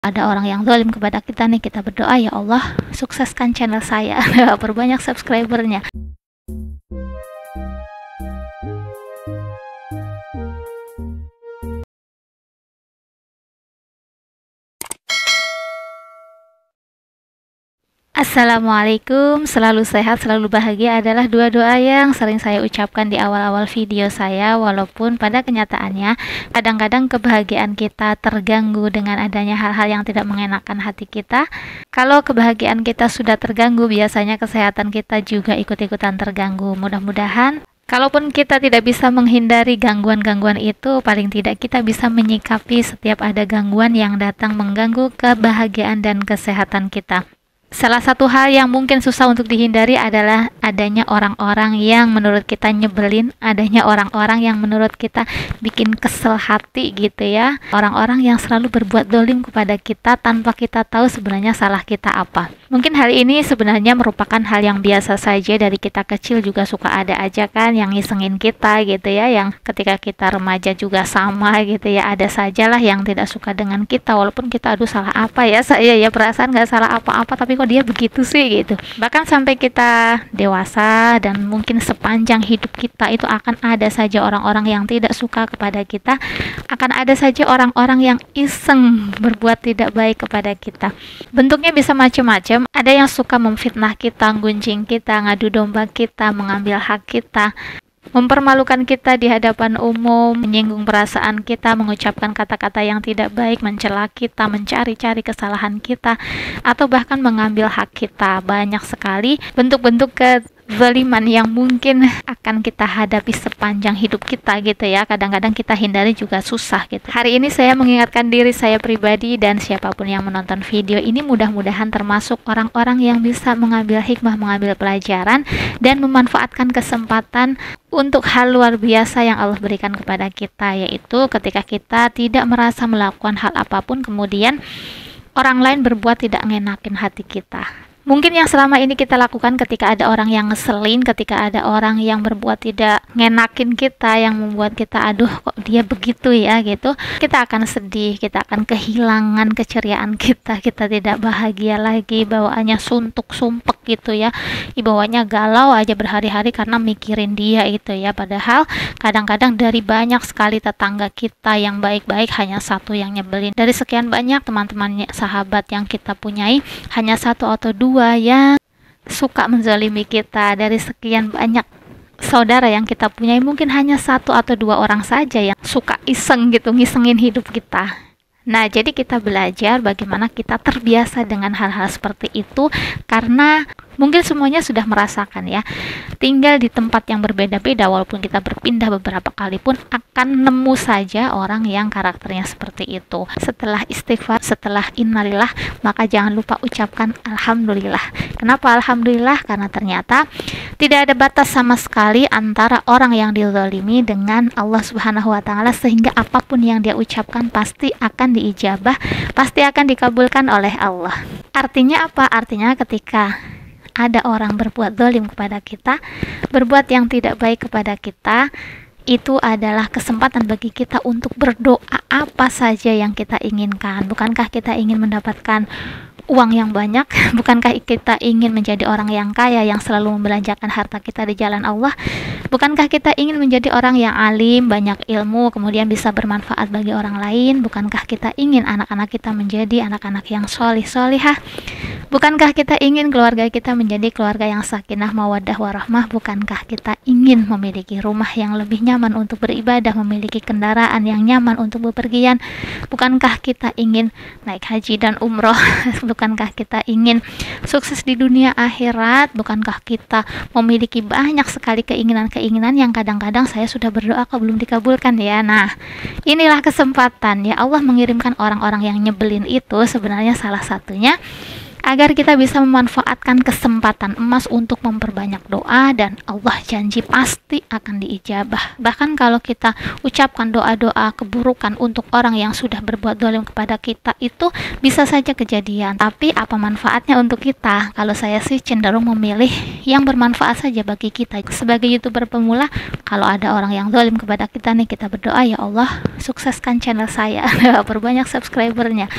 ada orang yang zalim kepada kita nih, kita berdoa, ya Allah sukseskan channel saya, perbanyak subscribernya. Assalamualaikum, selalu sehat, selalu bahagia adalah dua doa yang sering saya ucapkan di awal-awal video saya. Walaupun pada kenyataannya kadang-kadang kebahagiaan kita terganggu dengan adanya hal-hal yang tidak mengenakan hati kita. Kalau kebahagiaan kita sudah terganggu, biasanya kesehatan kita juga ikut-ikutan terganggu. Mudah-mudahan kalaupun kita tidak bisa menghindari gangguan-gangguan itu, paling tidak kita bisa menyikapi setiap ada gangguan yang datang mengganggu kebahagiaan dan kesehatan kita. Salah satu hal yang mungkin susah untuk dihindari adalah adanya orang-orang yang menurut kita nyebelin, adanya orang-orang yang menurut kita bikin kesel hati gitu ya. Orang-orang yang selalu berbuat dolim kepada kita tanpa kita tahu sebenarnya salah kita apa. Mungkin hal ini sebenarnya merupakan hal yang biasa saja, dari kita kecil juga suka ada aja kan yang ngisengin kita gitu ya. Yang ketika kita remaja juga sama gitu ya, ada sajalah yang tidak suka dengan kita walaupun kita aduh salah apa ya, saya ya perasaan nggak salah apa-apa tapi kok dia begitu sih gitu. Bahkan sampai kita dewasa dan mungkin sepanjang hidup kita itu akan ada saja orang-orang yang tidak suka kepada kita, akan ada saja orang-orang yang iseng berbuat tidak baik kepada kita. Bentuknya bisa macam-macam. Ada yang suka memfitnah kita, gunjing kita, ngadu domba kita, mengambil hak kita, mempermalukan kita di hadapan umum, menyinggung perasaan kita, mengucapkan kata-kata yang tidak baik, mencela kita, mencari-cari kesalahan kita, atau bahkan mengambil hak kita. Banyak sekali bentuk-bentuk kezaliman yang mungkin akan kita hadapi sepanjang hidup kita gitu ya. Kadang-kadang kita hindari juga susah gitu. Hari ini saya mengingatkan diri saya pribadi dan siapapun yang menonton video ini, mudah-mudahan termasuk orang-orang yang bisa mengambil hikmah, mengambil pelajaran, dan memanfaatkan kesempatan untuk hal luar biasa yang Allah berikan kepada kita, yaitu ketika kita tidak merasa melakukan hal apapun kemudian orang lain berbuat tidak ngenakin hati kita. Mungkin yang selama ini kita lakukan ketika ada orang yang ngeselin, ketika ada orang yang berbuat tidak ngenakin kita, yang membuat kita aduh kok dia begitu ya gitu, kita akan sedih, kita akan kehilangan keceriaan kita tidak bahagia lagi, bawaannya suntuk sumpek gitu ya, bawaannya galau aja berhari-hari karena mikirin dia itu ya. Padahal kadang-kadang dari banyak sekali tetangga kita yang baik-baik, hanya satu yang nyebelin. Dari sekian banyak teman-teman sahabat yang kita punyai, hanya satu atau dua yang suka menzalimi kita. Dari sekian banyak saudara yang kita punyai, mungkin hanya satu atau dua orang saja yang suka iseng gitu, ngisengin hidup kita. Nah, jadi kita belajar bagaimana kita terbiasa dengan hal-hal seperti itu, karena mungkin semuanya sudah merasakan ya, tinggal di tempat yang berbeda-beda, walaupun kita berpindah beberapa kali pun akan nemu saja orang yang karakternya seperti itu. Setelah istighfar, setelah innalillah, maka jangan lupa ucapkan alhamdulillah. Kenapa alhamdulillah? Karena ternyata tidak ada batas sama sekali antara orang yang dizalimi dengan Allah Subhanahu wa Ta'ala, sehingga apapun yang dia ucapkan pasti akan diijabah, pasti akan dikabulkan oleh Allah. Artinya apa? Artinya ketika ada orang berbuat zalim kepada kita, berbuat yang tidak baik kepada kita, itu adalah kesempatan bagi kita untuk berdoa apa saja yang kita inginkan. Bukankah kita ingin mendapatkan uang yang banyak? Bukankah kita ingin menjadi orang yang kaya yang selalu membelanjakan harta kita di jalan Allah? Bukankah kita ingin menjadi orang yang alim, banyak ilmu, kemudian bisa bermanfaat bagi orang lain? Bukankah kita ingin anak-anak kita menjadi anak-anak yang solih-solihah? Bukankah kita ingin keluarga kita menjadi keluarga yang sakinah, mawaddah, warahmah? Bukankah kita ingin memiliki rumah yang lebih nyaman untuk beribadah, memiliki kendaraan yang nyaman untuk bepergian? Bukankah kita ingin naik haji dan umroh? Bukankah kita ingin sukses di dunia akhirat? Bukankah kita memiliki banyak sekali keinginan-keinginan yang kadang-kadang saya sudah berdoa kok belum dikabulkan ya? Nah, inilah kesempatan ya Allah mengirimkan orang-orang yang nyebelin itu, sebenarnya salah satunya agar kita bisa memanfaatkan kesempatan emas untuk memperbanyak doa, dan Allah janji pasti akan diijabah. Bahkan kalau kita ucapkan doa-doa keburukan untuk orang yang sudah berbuat zalim kepada kita, itu bisa saja kejadian, tapi apa manfaatnya untuk kita? Kalau saya sih cenderung memilih yang bermanfaat saja bagi kita. Sebagai YouTuber pemula, kalau ada orang yang zalim kepada kita nih, kita berdoa, ya Allah sukseskan channel saya, perbanyak subscribernya.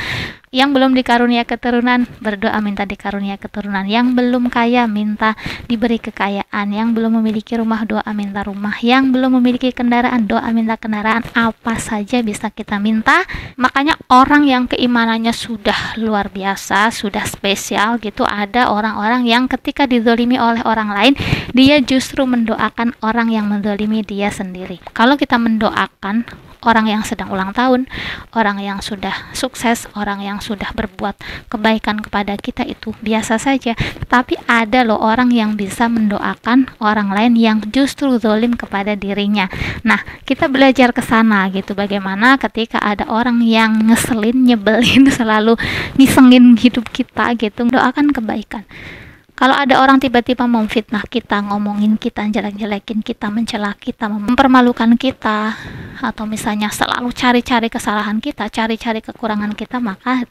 Yang belum dikarunia keturunan, berdoa minta dikarunia keturunan. Yang belum kaya, minta diberi kekayaan. Yang belum memiliki rumah, doa minta rumah. Yang belum memiliki kendaraan, doa minta kendaraan. Apa saja bisa kita minta. Makanya orang yang keimanannya sudah luar biasa, sudah spesial gitu, ada orang-orang yang ketika dizolimi oleh orang lain, dia justru mendoakan orang yang menzolimi dia sendiri. Kalau kita mendoakan orang yang sedang ulang tahun, orang yang sudah sukses, orang yang sudah berbuat kebaikan kepada kita, itu biasa saja. Tapi ada loh orang yang bisa mendoakan orang lain yang justru zalim kepada dirinya. Nah, kita belajar ke sana gitu, bagaimana ketika ada orang yang ngeselin, nyebelin, selalu ngisengin hidup kita gitu, doakan kebaikan. Kalau ada orang tiba-tiba memfitnah kita, ngomongin kita, jelek-jelekin kita, mencela kita, mempermalukan kita, atau misalnya selalu cari-cari kesalahan kita, cari-cari kekurangan kita, maka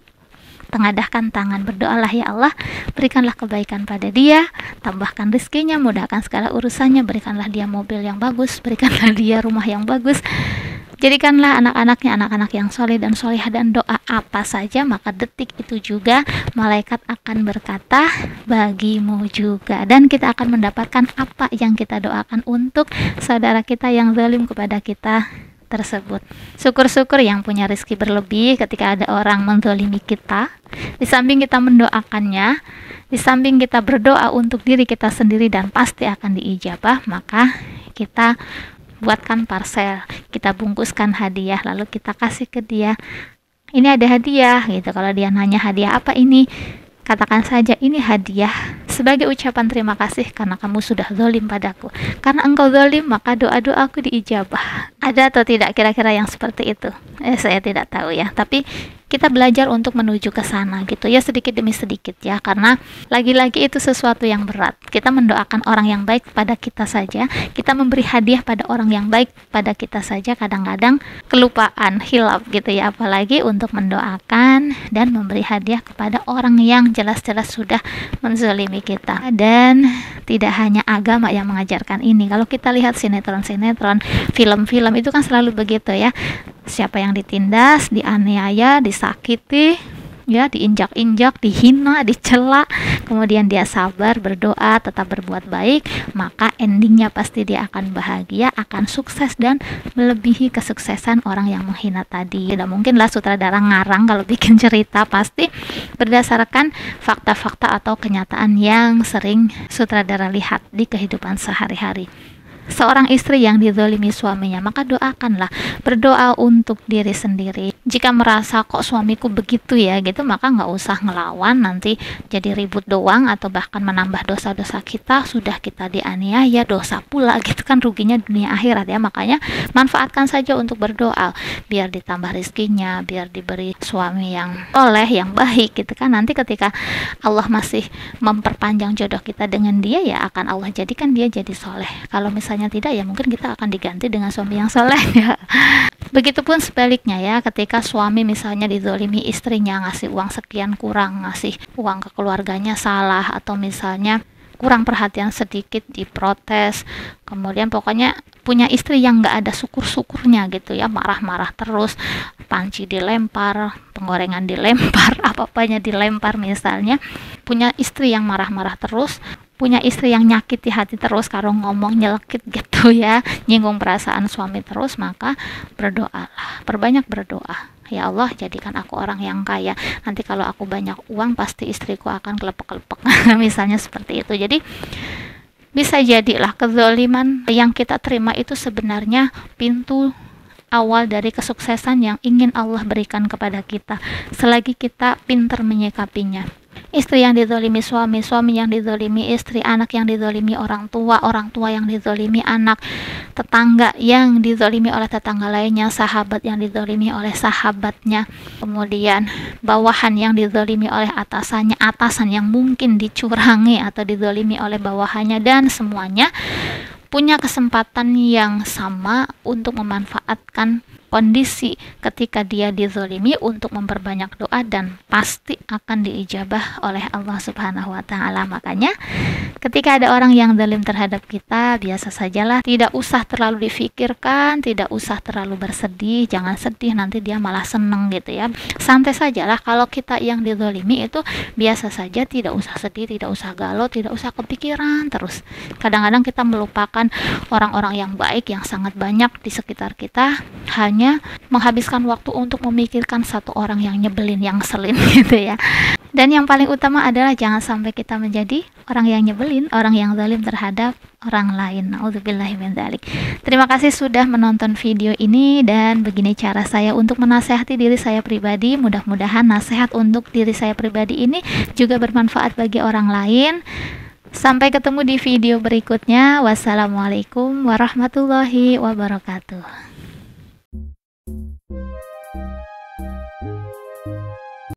tengadahkan tangan, berdoalah, ya Allah berikanlah kebaikan pada dia, tambahkan rezekinya, mudahkan segala urusannya, berikanlah dia mobil yang bagus, berikanlah dia rumah yang bagus, jadikanlah anak-anaknya anak-anak yang soleh dan solehah. Dan doa apa saja, maka detik itu juga malaikat akan berkata bagimu juga, dan kita akan mendapatkan apa yang kita doakan untuk saudara kita yang zalim kepada kita tersebut. Syukur-syukur yang punya rezeki berlebih ketika ada orang menzalimi kita, di samping kita mendoakannya, di samping kita berdoa untuk diri kita sendiri dan pasti akan diijabah, maka kita buatkan parcel, kita bungkuskan hadiah, lalu kita kasih ke dia. Ini ada hadiah gitu. Kalau dia nanya hadiah apa ini, katakan saja ini hadiah sebagai ucapan terima kasih karena kamu sudah zalim padaku. Karena engkau zalim, maka doa-doaku diijabah. Ada atau tidak kira-kira yang seperti itu? Saya tidak tahu ya, tapi kita belajar untuk menuju ke sana gitu ya, sedikit demi sedikit ya, karena lagi-lagi itu sesuatu yang berat. Kita mendoakan orang yang baik pada kita saja, kita memberi hadiah pada orang yang baik pada kita saja, kadang-kadang kelupaan, hilaf gitu ya, apalagi untuk mendoakan dan memberi hadiah kepada orang yang jelas-jelas sudah menzalimi kita. Dan tidak hanya agama yang mengajarkan ini. Kalau kita lihat sinetron-sinetron, film-film itu kan selalu begitu ya. Siapa yang ditindas, dianiaya, disakiti, ya, diinjak-injak, dihina, dicela, kemudian dia sabar, berdoa, tetap berbuat baik, maka endingnya pasti dia akan bahagia, akan sukses dan melebihi kesuksesan orang yang menghina tadi. Tidak mungkinlah sutradara ngarang kalau bikin cerita, pasti berdasarkan fakta-fakta atau kenyataan yang sering sutradara lihat di kehidupan sehari-hari. Seorang istri yang dizalimi suaminya, maka doakanlah, berdoa untuk diri sendiri. Jika merasa kok suamiku begitu ya gitu, maka nggak usah ngelawan, nanti jadi ribut doang atau bahkan menambah dosa-dosa kita. Sudah kita dianiaya, dosa pula gitu kan, ruginya dunia akhirat ya. Makanya manfaatkan saja untuk berdoa, biar ditambah rezekinya, biar diberi suami yang soleh, yang baik gitu kan. Nanti ketika Allah masih memperpanjang jodoh kita dengan dia, ya akan Allah jadikan dia jadi soleh. Kalau misalnya tidak, ya mungkin kita akan diganti dengan suami yang soleh ya. Begitupun sebaliknya ya, ketika suami misalnya dizalimi istrinya, ngasih uang sekian kurang, ngasih uang ke keluarganya salah, atau misalnya kurang perhatian sedikit diprotes, kemudian pokoknya punya istri yang nggak ada syukur-syukurnya gitu ya, marah-marah terus, panci dilempar, penggorengan dilempar, apa-apanya dilempar misalnya, punya istri yang marah-marah terus, punya istri yang nyakiti hati terus, kalau ngomong nyelekit gitu ya, nyinggung perasaan suami terus, maka berdoalah, perbanyak berdoa. Ya Allah, jadikan aku orang yang kaya, nanti kalau aku banyak uang pasti istriku akan kelepek-kelepek misalnya seperti itu. Jadi bisa jadilah kezaliman yang kita terima itu sebenarnya pintu awal dari kesuksesan yang ingin Allah berikan kepada kita, selagi kita pintar menyikapinya. Istri yang dizalimi suami, suami yang dizalimi istri, anak yang dizalimi orang tua yang dizalimi anak, tetangga yang dizalimi oleh tetangga lainnya, sahabat yang dizalimi oleh sahabatnya, kemudian bawahan yang dizalimi oleh atasannya, atasan yang mungkin dicurangi atau dizalimi oleh bawahannya, dan semuanya punya kesempatan yang sama untuk memanfaatkan kondisi ketika dia dizalimi untuk memperbanyak doa, dan pasti akan diijabah oleh Allah Subhanahu wa Ta'ala. Makanya ketika ada orang yang zalim terhadap kita, biasa sajalah, tidak usah terlalu difikirkan, tidak usah terlalu bersedih. Jangan sedih, nanti dia malah seneng gitu ya. Santai sajalah. Kalau kita yang dizalimi itu biasa saja, tidak usah sedih, tidak usah galau, tidak usah kepikiran terus. Kadang-kadang kita melupakan orang-orang yang baik yang sangat banyak di sekitar kita, hanya menghabiskan waktu untuk memikirkan satu orang yang nyebelin, yang ngeselin gitu ya. Dan yang paling utama adalah jangan sampai kita menjadi orang yang nyebelin, orang yang zalim terhadap orang lain. Nauzubillahi min dzalik. Terima kasih sudah menonton video ini, dan begini cara saya untuk menasehati diri saya pribadi. Mudah-mudahan nasihat untuk diri saya pribadi ini juga bermanfaat bagi orang lain. Sampai ketemu di video berikutnya. Wassalamualaikum warahmatullahi wabarakatuh.